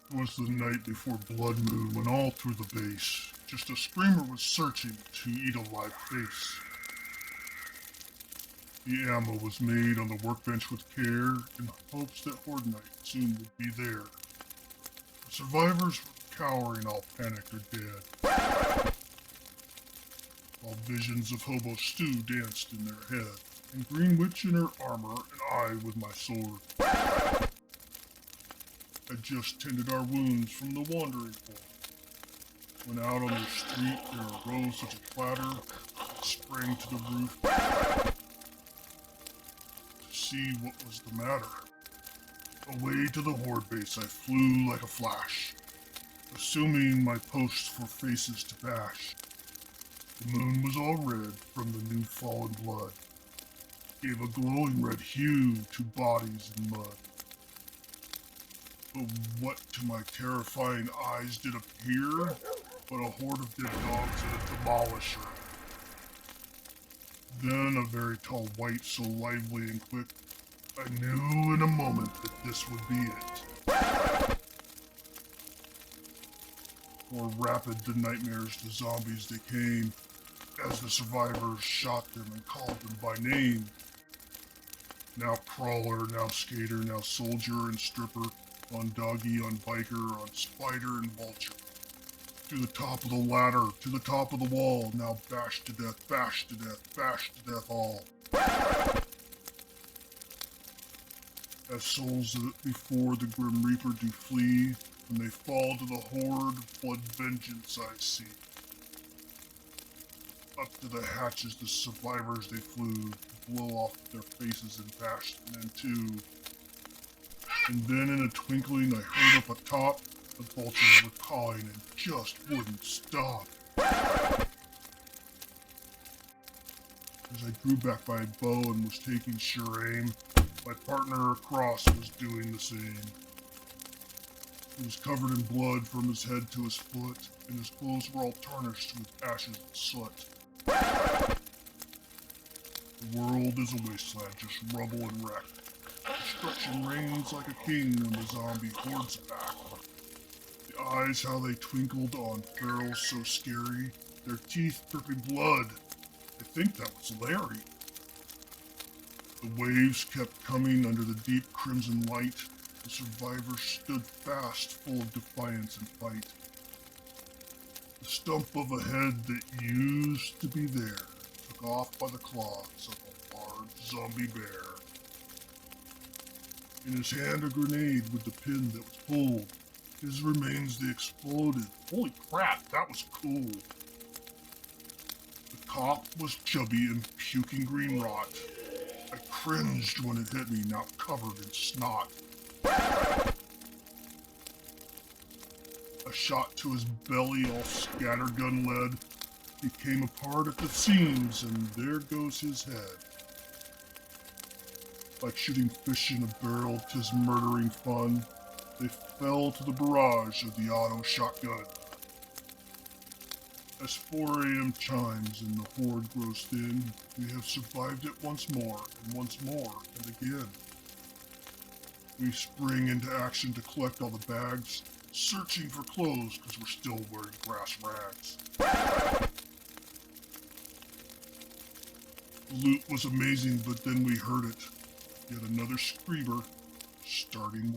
It was the night before Blood Moon when all through the base, just a screamer was searching to eat a live face. The ammo was made on the workbench with care in hopes that Horde Night soon would be there. The survivors were cowering, all panicked or dead, while visions of Hobo Stew danced in their head, and Green Witch in her armor and I with my sword. I just tended our wounds from the wandering horde. When out on the street there arose such a clatter, I sprang to the roof to see what was the matter. Away to the Horde base I flew like a flash, assuming my posts for faces to bash. The moon was all red from the new fallen blood, gave a glowing red hue to bodies in mud. But what to my terrifying eyes did appear but a horde of dead dogs and a demolisher. Then a very tall wight so lively and quick, I knew in a moment that this would be it. More rapid than nightmares the zombies they came, as the survivors shot them and called them by name. Now crawler, now skater, now soldier and stripper, on doggy, on biker, on spider and vulture. To the top of the ladder, to the top of the wall, now bashed to death, bashed to death, bashed to death all. As souls that before the grim reaper do flee, when they fall to the horde, blood vengeance I see. Up to the hatches the survivors they flew, to blow off their faces and bash them in two. And then in a twinkling I heard up atop, the vultures were cawing and just wouldn't stop. As I drew back my bow and was taking sure aim, my partner across was doing the same. He was covered in blood from his head to his foot, and his clothes were all tarnished with ashes and soot. The world is a wasteland, just rubble and wreck. Destruction reigns like a king when the zombie hordes back. The eyes, how they twinkled on barrels so scary, their teeth dripping blood. I think that was Larry. The waves kept coming under the deep crimson light. The survivors stood fast, full of defiance and fight. The stump of a head that used to be there took off by the claws of a large zombie bear. In his hand a grenade with the pin that was pulled. His remains they exploded. Holy crap, that was cool. The cop was chubby and puking green rot. I cringed when it hit me, now covered in snot. A shot to his belly, all scattergun lead. He came apart at the seams, and there goes his head. Like shooting fish in a barrel, 'tis murdering fun. They fell to the barrage of the auto shotgun. As 4 a.m. chimes and the horde grows thin, we have survived it once more, and again. We spring into action to collect all the bags, searching for clothes because we're still wearing grass rags. The loot was amazing, but then we heard it. Yet another screamer starting